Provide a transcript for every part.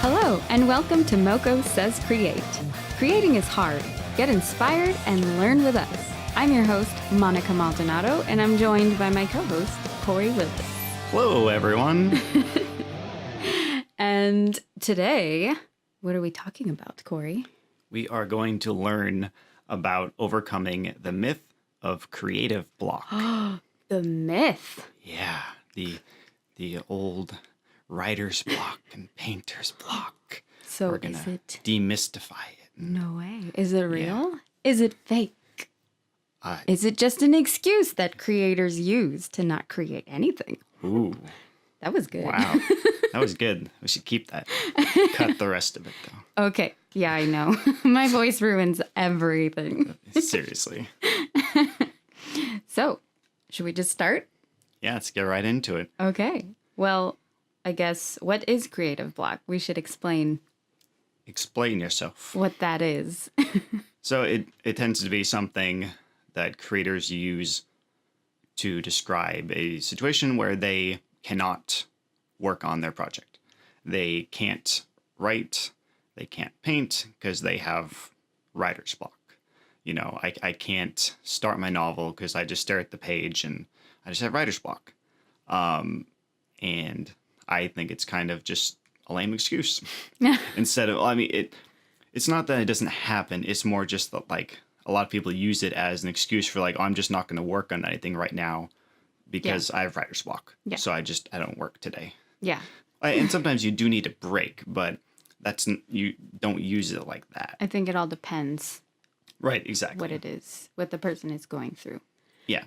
Hello, and welcome to Moko Says Create. Creating is hard. Get inspired and learn with us. I'm your host, Monica Maldonado, and I'm joined by my co-host, Corey Willis. Hello, everyone. And today, what are we talking about, Corey? We are going to learn about overcoming the myth of creative block. The myth. Yeah, the old writer's block and painter's block. So we're gonna is it... demystify it. No way. Is it real? Is it fake? Uh, Is it just an excuse that creators use to not create anything? Ooh, That was good. wow. That was good. We should keep that. Cut the rest of it, though. Okay. Yeah, I know. My voice ruins everything. Seriously. So, should we just start? Yeah, let's get right into it. Okay. Well, I guess what is creative block? We should explain Explain yourself. what that is. So it tends to be something that creators use to describe a situation where they cannot work on their project. They can't write, they can't paint because they have writer's block. You know, I can't start my novel because I just stare at the page and I just have writer's block. And I think it's kind of just a lame excuse. Instead of, I mean, it's not that it doesn't happen. It's more just that, like, a lot of people use it as an excuse for, like, oh, I'm just not going to work on anything right now because I have writer's block. Yeah. So I don't work today. Yeah. And sometimes you do need a break, but you don't use it like that. I think it all depends Right, exactly. what it is, what the person is going through. Yeah.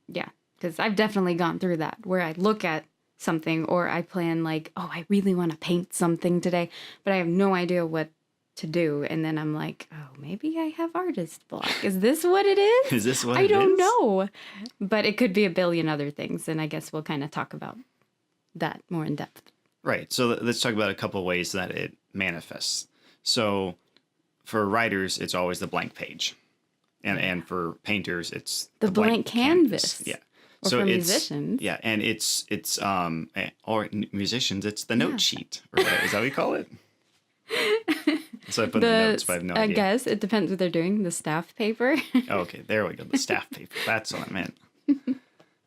Yeah. Because I've definitely gone through that where I look at something or I plan like, oh, I really want to paint something today, but I have no idea what to do. And then I'm like, oh, maybe I have artist block. Is this what it is? Is this what I it don't is? know. But it could be a billion other things. And I guess we'll kind of talk about that more in depth. Right. So let's talk about a couple of ways that it manifests. So for writers, it's always the blank page. And for painters, it's The blank canvas. Yeah. Or so for it's, musicians. Yeah, and or musicians, it's the note sheet. Or is that what you call it? So I put the notes, but I have no idea. I guess it depends what they're doing. The staff paper. Oh, okay, there we go. The staff paper. That's what I meant.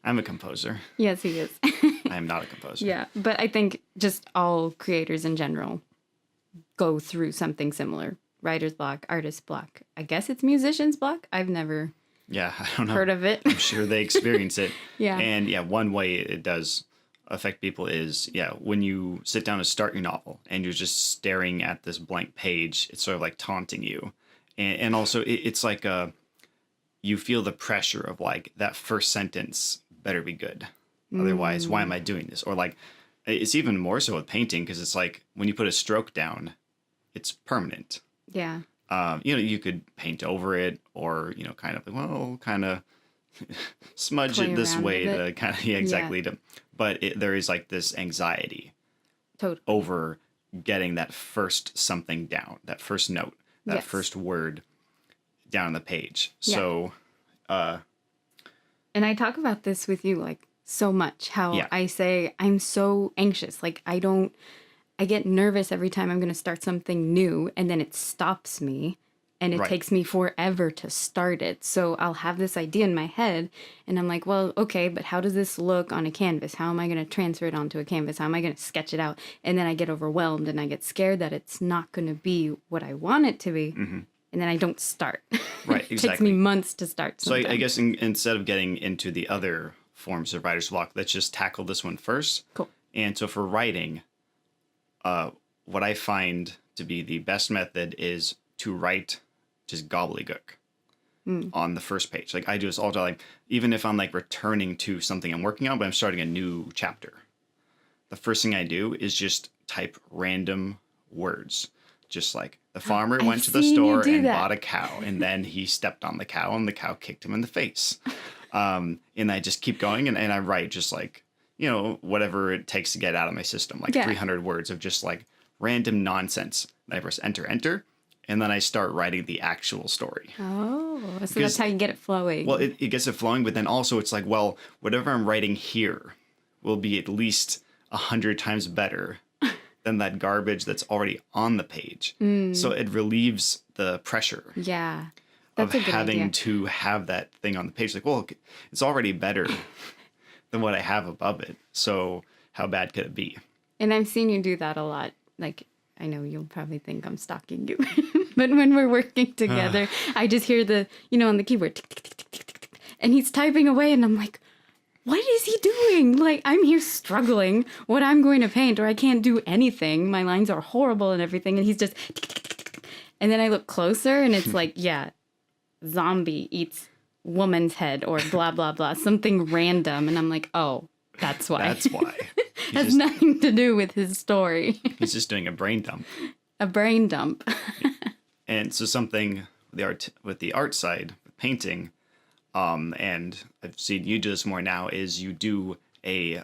I'm a composer. Yes, he is. I am not a composer. Yeah, but I think just all creators in general go through something similar. Writer's block, artist block. I guess it's musician's block. I've never Yeah, I don't know. heard of it. I'm sure they experience it. Yeah. And yeah, one way it does affect people is, when you sit down to start your novel and you're just staring at this blank page, it's sort of like taunting you. And also it's like you feel the pressure of like that first sentence better be good. Otherwise, why am I doing this? Or like, it's even more so with painting because it's like when you put a stroke down, it's permanent. Yeah. You could paint over it or, kind of smudge Play it this around way with to it. kind of, exactly. But there is like this anxiety Totally. over getting that first something down, that first note, that Yes. first word down on the page. Yeah. So, And I talk about this with you like so much, how Yeah. I say I'm so anxious. Like I get nervous every time I'm going to start something new and then it stops me and it Right. takes me forever to start it. So I'll have this idea in my head and I'm like, well, okay, but how does this look on a canvas? How am I going to transfer it onto a canvas? How am I going to sketch it out? And then I get overwhelmed and I get scared that it's not going to be what I want it to be. Mm-hmm. And then I don't start. Right, It takes exactly. me months to start So something. I guess instead of getting into the other forms of writer's block, let's just tackle this one first. Cool. And so for writing, what I find to be the best method is to write just gobbledygook on the first page. Like I do this all the time, like, even if I'm like returning to something I'm working on, but I'm starting a new chapter. The first thing I do is just type random words. Just like the farmer I've went to the seen you store do and that. bought a cow, and then he stepped on the cow, and the cow kicked him in the face. And I just keep going, and I write just like, whatever it takes to get out of my system, like 300 words of just like random nonsense. I press enter, and then I start writing the actual story. Oh, so that's how you get it flowing. Well, it gets it flowing, but then also it's like, well, whatever I'm writing here will be at least 100 times better than that garbage that's already on the page. So it relieves the pressure Yeah. of That's a good having idea. to have that thing on the page. Like, well, it's already better than what I have above it. So how bad could it be? And I've seen you do that a lot. Like, I know you'll probably think I'm stalking you, but when we're working together, I just hear the, on the keyboard, tick, tick, tick, tick, tick, tick, tick, and he's typing away, and I'm like, what is he doing? Like, I'm here struggling what I'm going to paint, or I can't do anything. My lines are horrible and everything, and he's just, tick, tick, tick, tick, tick. And then I look closer, and it's like, yeah, zombie eats woman's head, or blah, blah, blah, something random. And I'm like, oh, that's why. That's why. Has nothing to do with his story. He's just doing a brain dump. A brain dump. And so something with the art side, painting, and I've seen you do this more now, is you do a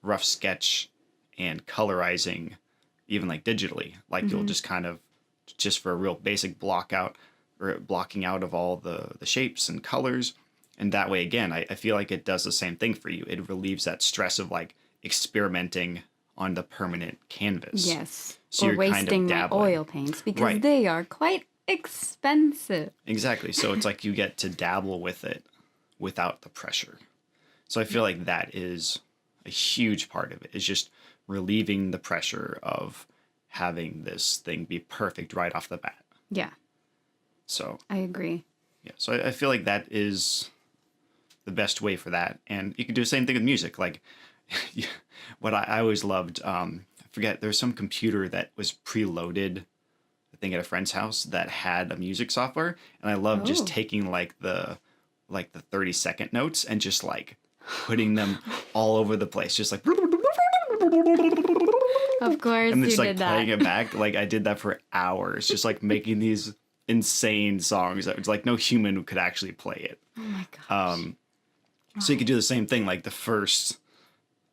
rough sketch and colorizing, even like digitally. Like you'll just kind of, just for a real basic blocking out of all the shapes and colors. And that way, again, I feel like it does the same thing for you. It relieves that stress of like experimenting on the permanent canvas. Yes. So or you're wasting kind of my dabbling. oil paints because Right. they are quite expensive. Exactly. So it's like you get to dabble with it without the pressure. So I feel like that is a huge part of it, is just relieving the pressure of having this thing be perfect right off the bat. Yeah, So, I agree. yeah. So I feel like that is the best way for that. And you can do the same thing with music. Like what I always loved, I forget, there's some computer that was preloaded, I think at a friend's house, that had a music software. And I love just taking like the 30-second notes and just like putting them all over the place. Just like, Of course, and you just like did that. playing it back. Like I did that for hours, just like making these insane songs that was like no human could actually play it. Oh my gosh. So you could do the same thing, like the first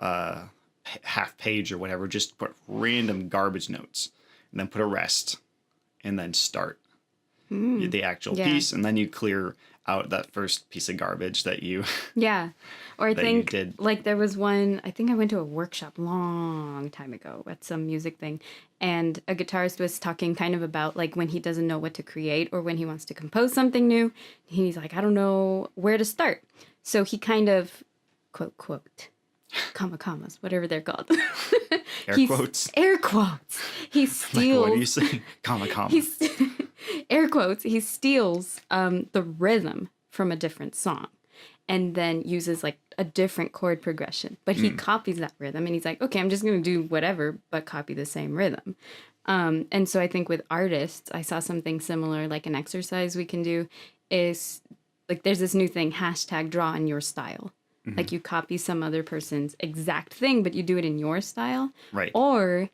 half page or whatever, just put random garbage notes and then put a rest and then start the actual yeah. piece. And then you clear out that first piece of garbage that you, Yeah. Or I that you think did. like there was one, I think I went to a workshop long time ago at some music thing, and a guitarist was talking kind of about like when he doesn't know what to create or when he wants to compose something new. He's like, I don't know where to start. So he kind of quote, commas, whatever they're called. Air quotes. Air quotes. He Like, steals. what do you say? Comma. He's air quotes. He steals the rhythm from a different song, and then uses like a different chord progression. But he copies that rhythm, and he's like, okay, I'm just gonna do whatever, but copy the same rhythm. And so I think with artists, I saw something similar. Like an exercise we can do is like there's this new thing, #draw in your style. Like you copy some other person's exact thing, but you do it in your style. Right. Or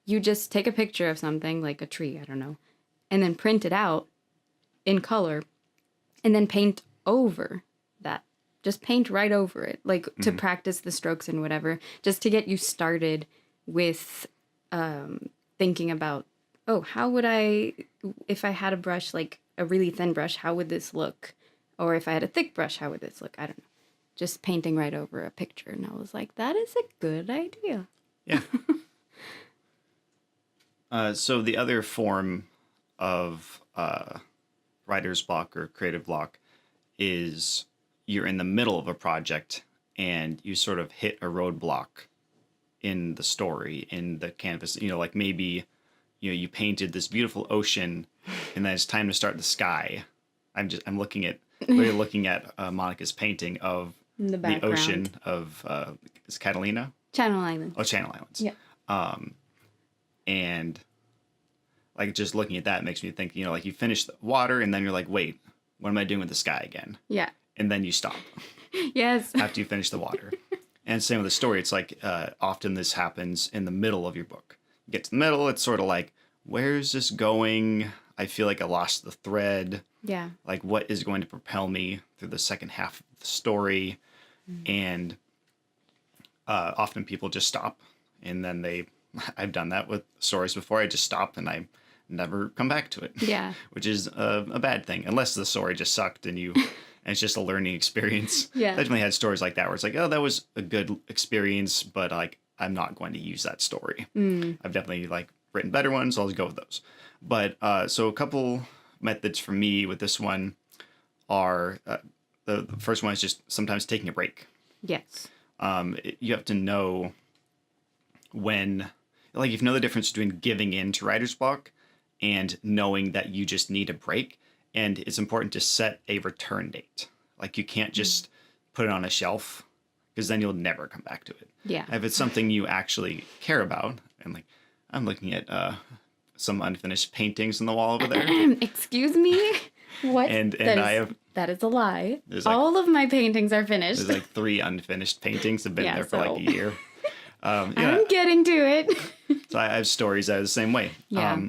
you just take a picture of something like a tree, I don't know, and then print it out in color and then paint over that. Just paint right over it, like to practice the strokes and whatever, just to get you started with thinking about, oh, how would I, if I had a brush, like a really thin brush, how would this look? Or if I had a thick brush, how would this look? I don't know. Just painting right over a picture. And I was like, that is a good idea. Yeah. So the other form of writer's block or creative block is you're in the middle of a project and you sort of hit a roadblock in the story, in the canvas. You know, like maybe you painted this beautiful ocean and then it's time to start the sky. I'm looking at Monica's painting of In the the background. ocean of is Catalina? Channel Island. Oh, Channel Islands. Yeah. And like just looking at that makes me think, like you finish the water and then you're like, wait, what am I doing with the sky again? Yeah. And then you stop Yes. after you finish the water. And same with the story. It's like often this happens in the middle of your book. You get to the middle, it's sort of like, where's this going? I feel like I lost the thread. Yeah. Like, what is going to propel me through the second half of the story? And often people just stop. And then I've done that with stories before. I just stop and I never come back to it. Yeah. Which is a bad thing, unless the story just sucked and and it's just a learning experience. Yeah. I definitely had stories like that where it's like, oh, that was a good experience, but like I'm not going to use that story. I've definitely like written better ones, so I'll just go with those. But so a couple methods for me with this one are the first one is just sometimes taking a break. Yes. You have to know when, like, if you know the difference between giving in to writer's block and knowing that you just need a break. And it's important to set a return date. Like, you can't just put it on a shelf, because then you'll never come back to it. Yeah. If it's something you actually care about, and like, I'm looking at some unfinished paintings on the wall over there. Excuse me? What? And that is a lie. There's like- All of my paintings are finished. There's like 3 unfinished paintings that have been Yeah, there for like a year. I'm getting to it. So I have stories that are the same way. Yeah.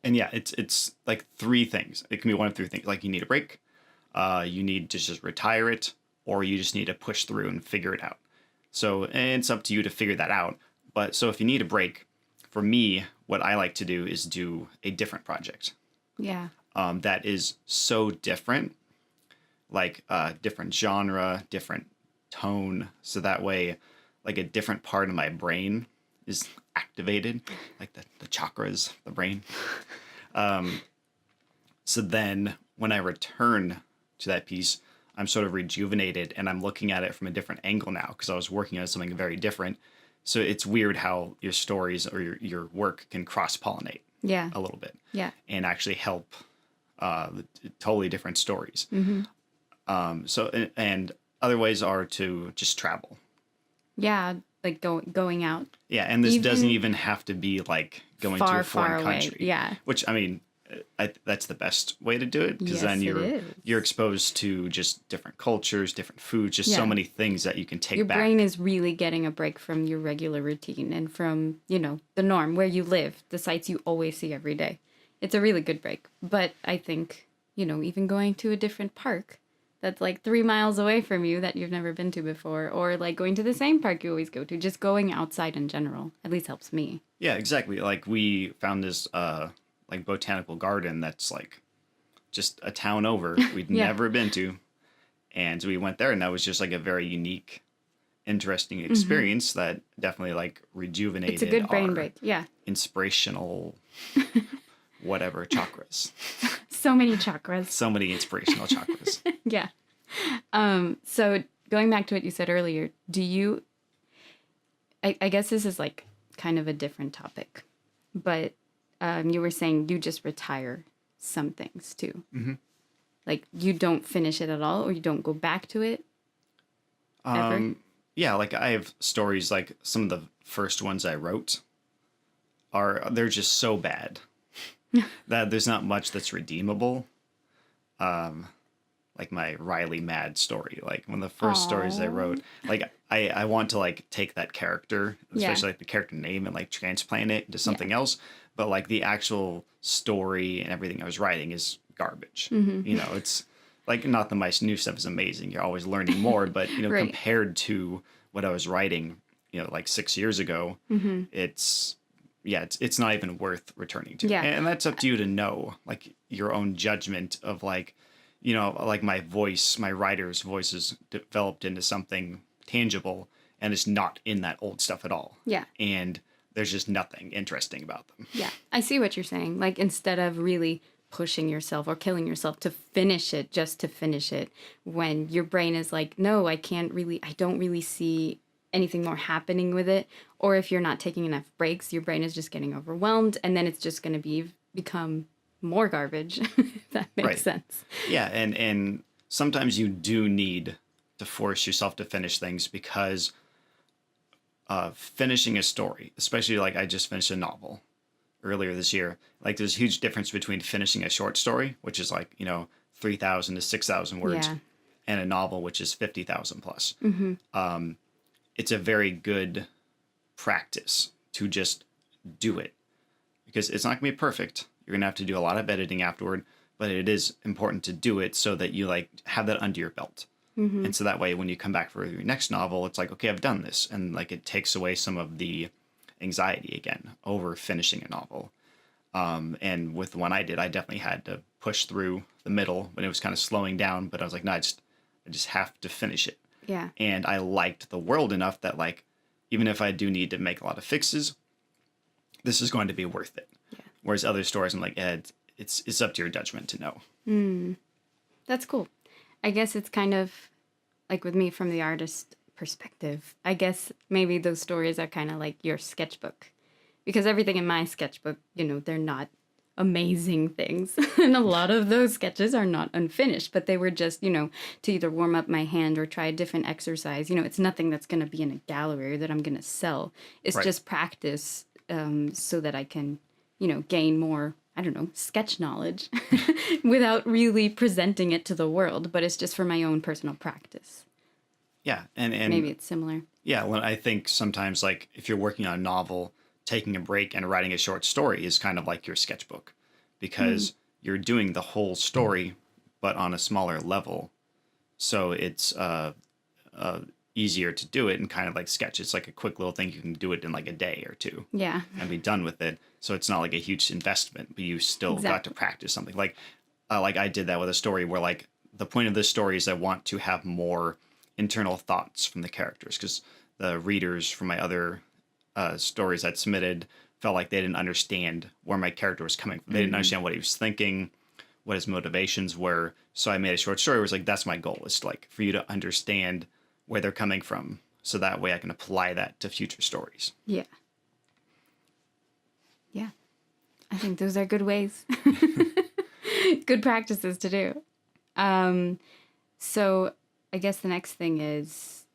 And yeah, it's like 3 things. It can be one of 3 things. Like, you need a break, you need to just retire it, or you just need to push through and figure it out. So, and it's up to you to figure that out. But so if you need a break, for me, what I like to do is do a different project. Yeah. That is so different, like different genre, different tone. So that way, like, a different part of my brain is activated, like the chakras, the brain. So then when I return to that piece, I'm sort of rejuvenated and I'm looking at it from a different angle now, because I was working on something very different. So it's weird how your stories or your work can cross-pollinate Yeah. a little bit. Yeah. And actually help totally different stories. So, and other ways are to just travel. Yeah. Like going out Yeah, and this doesn't even have to be like going to far, a foreign far away. country. Yeah. Which, I mean, that's the best way to do it, because Yes, then it is. you're exposed to just different cultures, different foods, just so Yeah. many things that you can take Your back. brain is really getting a break from your regular routine and from, the norm where you live, the sights you always see every day. It's a really good break. But I think, even going to a different park that's like 3 miles away from you that you've never been to before, or like going to the same park you always go to, just going outside in general, at least helps me. Yeah, exactly. Like, we found this like botanical garden that's like just a town over we'd Yeah. never been to, and we went there, and that was just like a very unique, interesting experience that definitely like rejuvenated. It's a good brain our break. Yeah. inspirational whatever chakras. So many chakras. So many inspirational chakras. Yeah. So going back to what you said earlier, do you, I guess this is like kind of a different topic, but you were saying you just retire some things too. Mm-hmm. Like, you don't finish it at all, or you don't go back to it ever? Yeah, like, I have stories, like some of the first ones I wrote they're just so bad that there's not much that's redeemable. Like my Riley Mad story, like one of the first stories I wrote, like I want to like take that character, especially like the character name, and like transplant it into something else. But like the actual story and everything I was writing is garbage. It's like, not that my new stuff is amazing. You're always learning more, but Right. compared to what I was writing, like 6 years ago, it's not even worth returning to. Yeah. And that's up to you to know, like, your own judgment of like, like my voice, my writer's voice is developed into something tangible, and it's not in that old stuff at all. Yeah. And there's just nothing interesting about them. Yeah. I see what you're saying. Like, instead of really pushing yourself or killing yourself to finish it, just to finish it, when your brain is like, no, I don't really see anything more happening with it. Or if you're not taking enough breaks, your brain is just getting overwhelmed, and then it's just going to become more garbage. If that makes Right. sense. Yeah, and sometimes you do need to force yourself to finish things, because finishing a story, especially like I just finished a novel earlier this year, like there's a huge difference between finishing a short story, which is like, 3,000 to 6,000 words, Yeah. and a novel, which is 50,000 plus. Mm-hmm. It's a very good practice to just do it, because it's not gonna be perfect. You're gonna have to do a lot of editing afterward, but it is important to do it so that you like have that under your belt. Mm-hmm. And so that way, when you come back for your next novel, it's like, okay, I've done this. And like, it takes away some of the anxiety again over finishing a novel. And with the one I did, I definitely had to push through the middle when it was kind of slowing down, but I was like, no, I just have to finish it. Yeah. And I liked the world enough that like, even if I do need to make a lot of fixes, this is going to be worth it. Yeah. Whereas other stories, I'm like, it's up to your judgment to know. That's cool. I guess it's kind of like with me from the artist perspective. I guess maybe those stories are kind of like your sketchbook, because everything in my sketchbook, they're not amazing things. And a lot of those sketches are not unfinished, but they were just, to either warm up my hand or try a different exercise. It's nothing that's going to be in a gallery or that I'm going to sell. It's just practice so that I can, gain more, I don't know, sketch knowledge without really presenting it to the world, but it's just for my own personal practice. Yeah. And maybe it's similar. Yeah. Well, I think sometimes, like, if you're working on a novel, taking a break and writing a short story is kind of like your sketchbook, because you're doing the whole story, but on a smaller level. So it's easier to do it and kind of like sketch. It's like a quick little thing. You can do it in like a day or two. Yeah. And be done with it. So it's not like a huge investment, but you still got to practice something. Like I did that with a story where, like, the point of this story is I want to have more internal thoughts from the characters, because the readers from my other stories I'd submitted felt like they didn't understand where my character was coming from. They didn't understand what he was thinking, what his motivations were. So I made a short story where it was like, that's my goal, is like for you to understand where they're coming from, so that way I can apply that to future stories. Yeah. Yeah. I think those are good ways. Good practices to do. So I guess the next thing is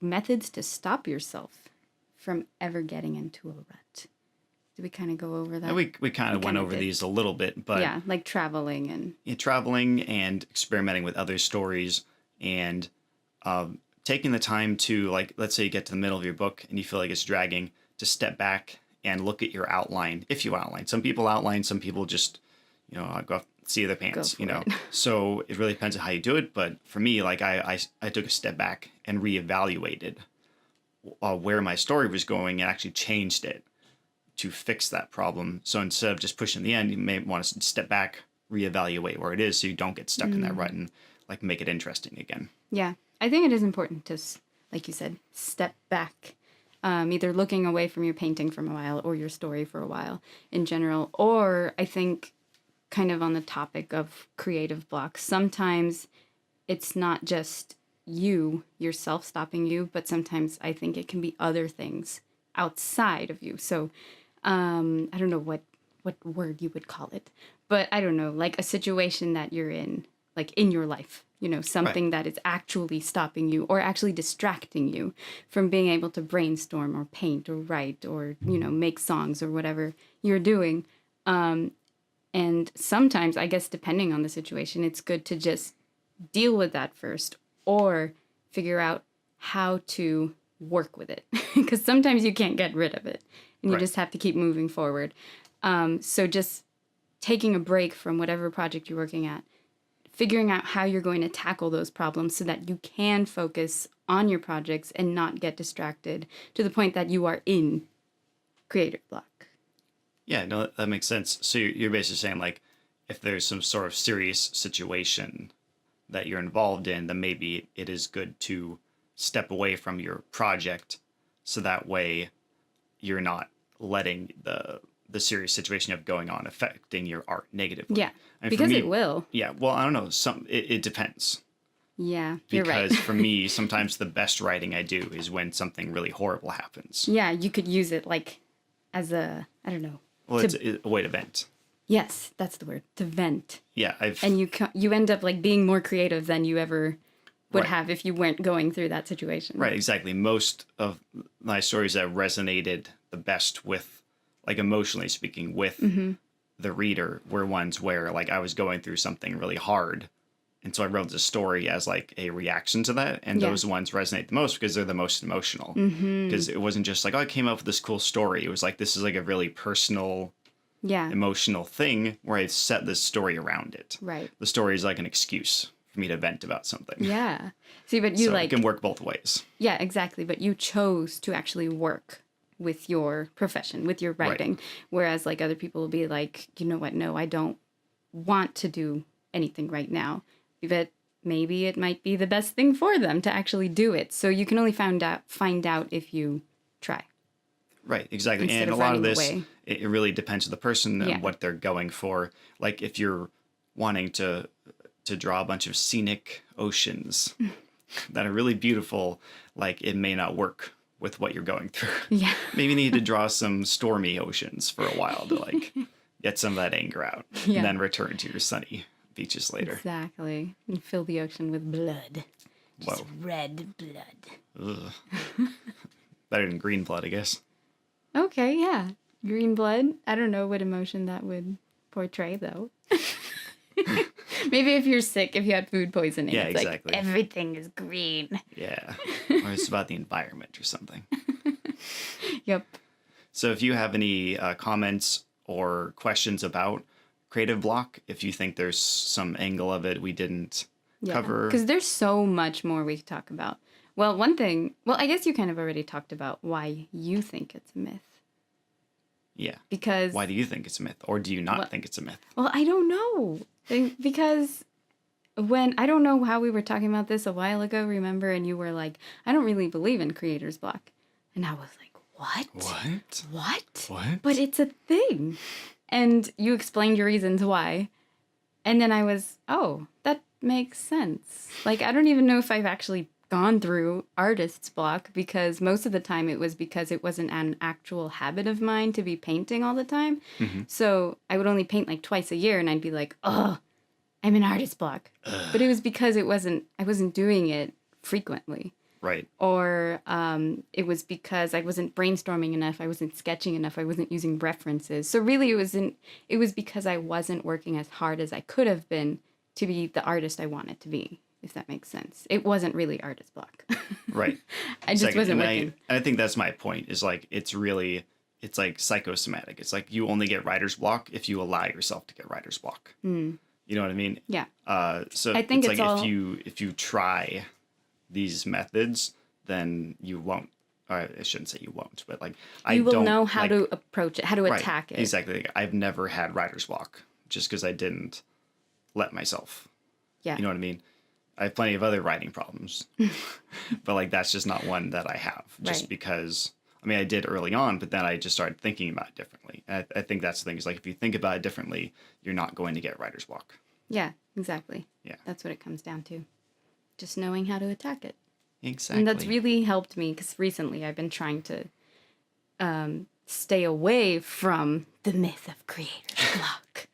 methods to stop yourself from ever getting into a rut. Did we kind of go over that? We kind of went over these a little bit, but yeah, like traveling and experimenting with other stories, and taking the time to, like, let's say you get to the middle of your book and you feel like it's dragging, to step back and look at your outline. If you outline, some people outline, some people just, go off the seat of their pants, So it really depends on how you do it. But for me, like, I took a step back and reevaluated where my story was going and actually changed it to fix that problem. So instead of just pushing the end, you may want to step back, reevaluate where it is, so you don't get stuck in that rut, and like make it interesting again. Yeah, I think it is important to, like you said, step back. Either looking away from your painting for a while or your story for a while in general. Or I think, kind of on the topic of creative blocks, sometimes it's not just yourself stopping you, but sometimes I think it can be other things outside of you. So I don't know what word you would call it, but I don't know, like a situation that you're in, like in your life, something that is actually stopping you or actually distracting you from being able to brainstorm or paint or write or, make songs or whatever you're doing. And sometimes, I guess, depending on the situation, it's good to just deal with that first, or figure out how to work with it, because sometimes you can't get rid of it and you just have to keep moving forward. So just taking a break from whatever project you're working at, figuring out how you're going to tackle those problems so that you can focus on your projects and not get distracted to the point that you are in creative block. Yeah, no, that makes sense. So you're basically saying, like, if there's some sort of serious situation that you're involved in, then maybe it is good to step away from your project, so that way you're not letting the serious situation you have going on affecting your art negatively. Yeah, and because me, it will. Yeah, well, I don't know. It depends. Yeah, you're right. Because for me, sometimes the best writing I do is when something really horrible happens. Yeah, you could use it like as a, I don't know. Well, it's a way to vent. Yes, that's the word, to vent. Yeah, and you end up like being more creative than you ever would have if you weren't going through that situation. Right, exactly. Most of my stories that resonated the best with, like, emotionally speaking, with the reader were ones where, like, I was going through something really hard, and so I wrote the story as like a reaction to that, and those ones resonate the most because they're the most emotional. Because it wasn't just like, oh, I came up with this cool story. It was like, this is like a really personal, emotional thing where I set this story around it. Right. The story is like an excuse for me to vent about something. Yeah. See, but you it can work both ways. Yeah, exactly. But you chose to actually work with your profession, with your writing. Right. Whereas like other people will be like, you know what? No, I don't want to do anything right now. But maybe it might be the best thing for them to actually do it. So you can only find out if you try. Right, exactly. Instead And a of lot of running this, away. it really depends on the person and Yeah. what they're going for. Like if you're wanting to draw a bunch of scenic oceans that are really beautiful, like it may not work with what you're going through. Yeah. Maybe you need to draw some stormy oceans for a while to like get some of that anger out Yeah. and then return to your sunny beaches later. Exactly. And fill the ocean with blood. Just Whoa. red blood. Ugh. Better than green blood, I guess. Okay, yeah. Green blood. I don't know what emotion that would portray, though. Maybe if you're sick, if you had food poisoning, Yeah, it's exactly. like everything is green. Yeah. Or it's about the environment or something. Yep. So if you have any comments or questions about creative block, if you think there's some angle of it we didn't cover. Because there's so much more we could talk about. Well, one thing, I guess you kind of already talked about why you think it's a myth. Yeah. Because... Why do you think it's a myth? Or do you not think it's a myth? Well, I don't know. Because I don't know how we were talking about this a while ago, remember? And you were like, I don't really believe in creator's block. And I was like, what? What? What? What? But it's a thing. And you explained your reasons why. And then I was, oh, that makes sense. Like, I don't even know if I've actually gone through artist's block, because most of the time it was because it wasn't an actual habit of mine to be painting all the time. Mm-hmm. So I would only paint like twice a year and I'd be like, oh, I'm in artist block. But it was because I wasn't doing it frequently. Right. Or it was because I wasn't brainstorming enough, I wasn't sketching enough, I wasn't using references. So really it was because I wasn't working as hard as I could have been to be the artist I wanted to be, if that makes sense. It wasn't really artist block. Right. I just wasn't and working. I think that's my point, is like, it's like psychosomatic. It's like you only get writer's block if you allow yourself to get writer's block. Mm. You know what I mean? Yeah. So I think it's it's like all... if you try these methods, then you won't. Or I shouldn't say you won't, but like you will know how to approach it, how to right, attack it. Exactly. Like, I've never had writer's block just because I didn't let myself. Yeah. You know what I mean? I have plenty of other writing problems, but like that's just not one that I have. Just Right. because, I mean, I did early on, but then I just started thinking about it differently. And I think that's the thing, is like if you think about it differently, you're not going to get writer's block. Yeah, exactly. Yeah. That's what it comes down to. Just knowing how to attack it. Exactly. And that's really helped me, because recently I've been trying to stay away from the myth of creator's block.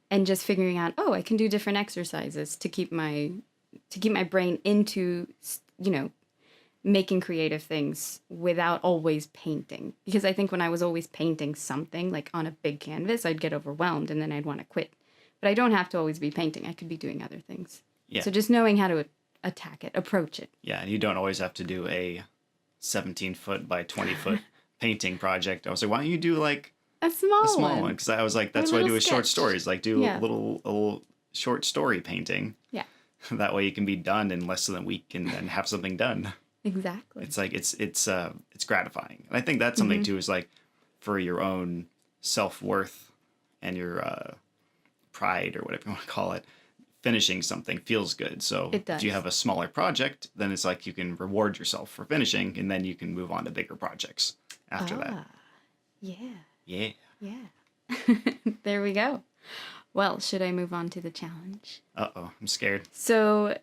And just figuring out, I can do different exercises to keep my brain into, making creative things without always painting. Because I think when I was always painting something, like on a big canvas, I'd get overwhelmed and then I'd want to quit. But I don't have to always be painting. I could be doing other things. Yeah. So just knowing how to attack it, approach it. Yeah, and you don't always have to do a 17-foot by 20-foot painting project. I was like, why don't you do like A small one? Because I was like, that's what I do with short stories. Like do Yeah. a little short story painting. Yeah. That way you can be done in less than a week and then have something done. Exactly. It's like it's gratifying. And I think that's something too, is like for your own self-worth and your pride, or whatever you want to call it. Finishing something feels good. So It does. if you have a smaller project, then it's like you can reward yourself for finishing, and then you can move on to bigger projects after that. Yeah. Yeah. Yeah. There we go. Well, should I move on to the challenge? Uh-oh, I'm scared. So,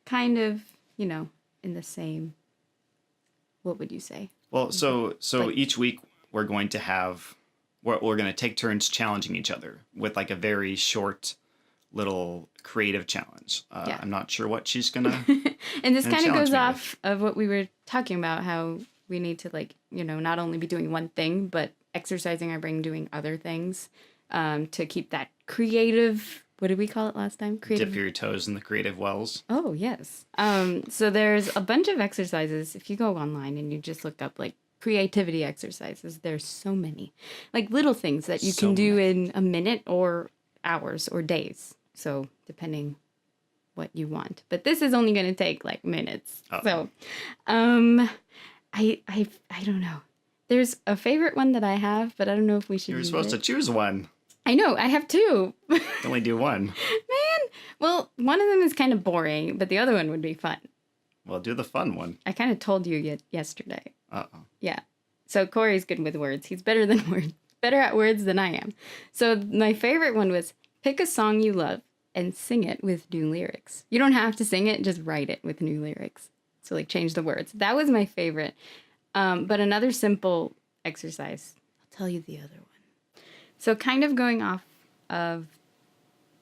kind of, in the same, what would you say? Well, so Like- each week we're going to take turns challenging each other with like a very short little creative challenge. Yeah. I'm not sure what she's gonna. And this And kind of challenge goes me off of what we were talking about, how we need to not only be doing one thing, but exercising our brain doing other things to keep that creative, what did we call it last time? Creative. Dip your toes in the creative wells. Oh, yes. So there's a bunch of exercises. If you go online and you just look up like creativity exercises, there's so many, like little things that you So can do many. in a minute or hours or days. So depending what you want, but this is only going to take like minutes. Oh. So, I don't know. There's a favorite one that I have, but I don't know if we should You were use supposed it. to choose one. I know, I have two. Only do one. Man, Well, one of them is kind of boring, but the other one would be fun. Well, do the fun one. I kind of told you yesterday. Uh-oh. Yeah. So Corey's good with words. He's better than words. Better at words than I am. So my favorite one was pick a song you love and sing it with new lyrics. You don't have to sing it, just write it with new lyrics. So like change the words. That was my favorite. But another simple exercise. I'll tell you the other one. So kind of going off of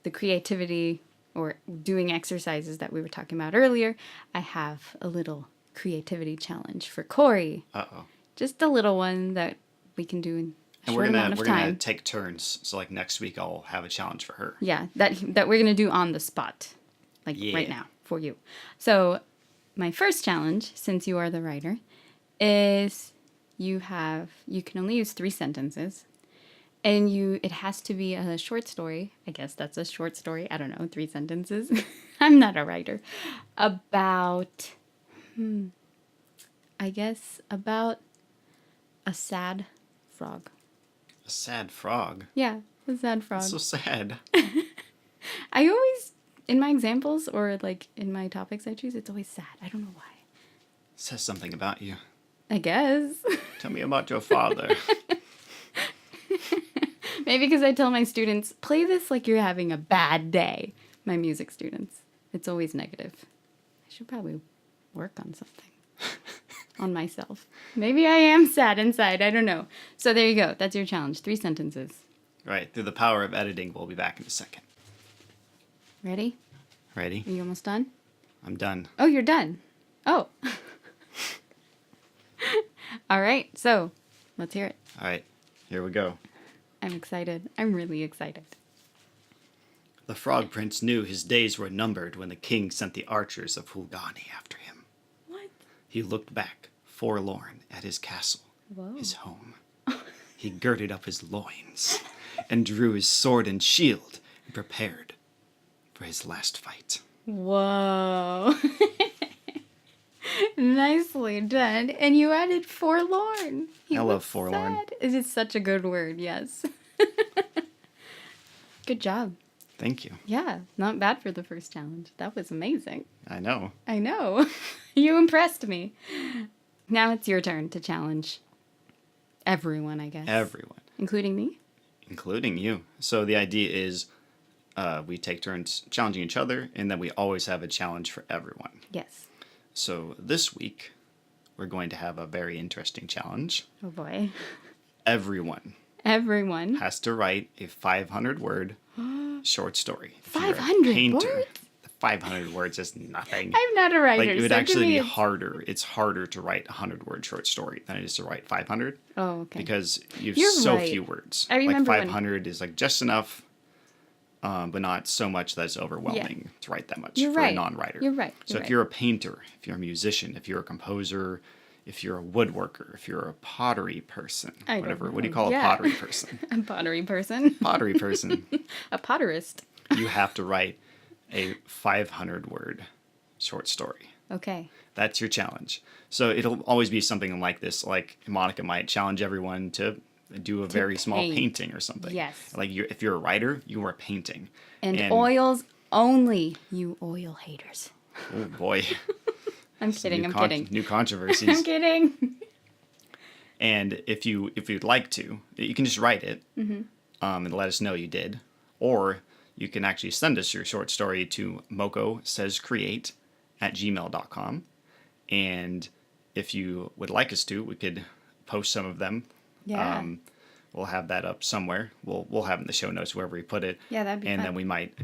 the creativity or doing exercises that we were talking about earlier, I have a little creativity challenge for Corey. Uh-oh. Just a little one that we can do in a And short amount of we're gonna time. take turns. So like next week I'll have a challenge for her. Yeah, that we're gonna do on the spot, like right now for you. So my first challenge, since you are the writer, is you can only use 3 sentences, and it has to be a short story. I guess that's a short story. I don't know, 3 sentences. I'm not a writer. About I guess about a sad frog. A sad frog. Yeah, a sad frog. That's so sad. I always, in my examples or like in my topics I choose, it's always sad. I don't know why. Says something about you. I guess. Tell me about your father. Maybe because I tell my students, play this like you're having a bad day. My music students. It's always negative. I should probably work on something. On myself. Maybe I am sad inside. I don't know. So there you go. That's your challenge. 3 sentences. Right. Through the power of editing, we'll be back in a second. Ready? Ready? Are you almost done? I'm done. Oh, you're done. Oh. All right. So let's hear it. All right. Here we go. I'm excited. I'm really excited. The Frog Prince knew his days were numbered when the king sent the archers of Hulgani after him. What? He looked back, forlorn, at his castle, Whoa. his home. He girded up his loins and drew his sword and shield and prepared for his last fight. Whoa. Nicely done. And you added forlorn. I love forlorn. Sad. It is such a good word, yes. Good job. Thank you. Yeah, not bad for the first challenge. That was amazing. I know. I know. You impressed me. Now it's your turn to challenge everyone, I guess. Everyone. Including me? Including you. So the idea is we take turns challenging each other, and then we always have a challenge for everyone. Yes. So this week, we're going to have a very interesting challenge. Oh boy. Everyone Everyone. has to write a 500-word short story. If you're a 500 painter, words? 500 words is nothing. I'm not a writer. Like, it would so actually to me be it's- harder. It's harder to write a 100-word short story than it is to write 500. Oh, okay. Because you have You're so right. few words. I remember like when- 500 is like just enough, but not so much that it's overwhelming to write that much You're for right. a non-writer. You're right. So You're if you're a painter, if you're a musician, if you're a composer, if you're a woodworker, if you're a pottery person, I don't whatever. know. What do you call Yeah. a pottery person? A pottery person. Pottery person. A potterist. You have to write a 500-word short story. Okay. That's your challenge. So it'll always be something like this. Like Monica might challenge everyone to do a very small paint. painting or something. Yes. Like if you're a writer, you are painting. And oils only, you oil haters. Oh boy. I'm kidding. I'm kidding. New controversies. I'm kidding. And if you'd like to, you can just write it and let us know you did. Or you can actually send us your short story to mokosayscreate@gmail.com. And if you would like us to, we could post some of them. Yeah. We'll have that up somewhere. We'll have it in the show notes wherever we put it. Yeah, that'd be And fun. then we might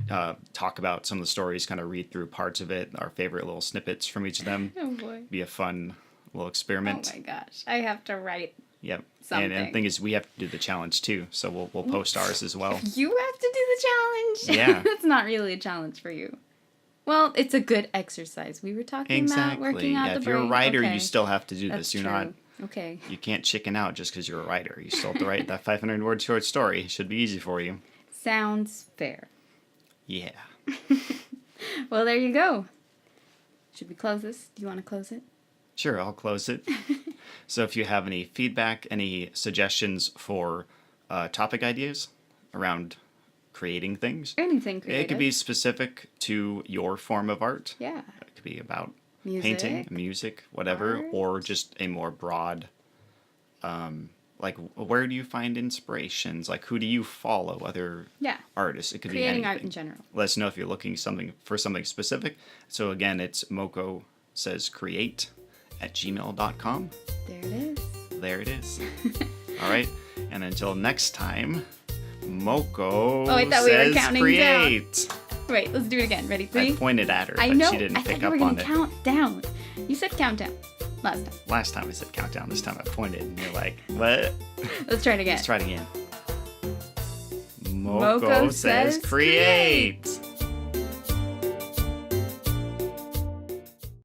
talk about some of the stories, kind of read through parts of it, our favorite little snippets from each of them. Oh boy. Be a fun little Oh experiment. my gosh. I have to write. Yep. Something. And the thing is, we have to do the challenge too, so we'll post ours as well. You have to do the challenge. Yeah. That's not really a challenge for you. Well, it's a good exercise. We were talking about Exactly. working out Yeah, the if you're a brain. writer, Okay. you still have to do That's this. You're true. not. Okay. You can't chicken out just because you're a writer. You still have to write that 500-word short story. It should be easy for you. Sounds fair. Yeah. Well, there you go. Should we close this? Do you want to close it? Sure, I'll close it. So if you have any feedback, any suggestions for topic ideas around creating things. Anything creative. It could be specific to your form of art. Yeah. It could be about Music, painting, music, whatever, art. or just a more broad, like, where do you find inspirations? Like, who do you follow? Other Yeah. artists. It could be Creating anything. art in general. Let us know if you're looking for something specific. So again, it's Moko says create at gmail.com. There it is. There it is. All right. And until next time, Moko I thought we were says counting create. Wait, let's do it again. Ready? 3? I pointed at her, I but know. she didn't I pick thought up you were on gonna it. count down. You said countdown last time. Last time I said countdown. This time I pointed, and you're like, what? Let's try it again. Let's try it again. Moko says create.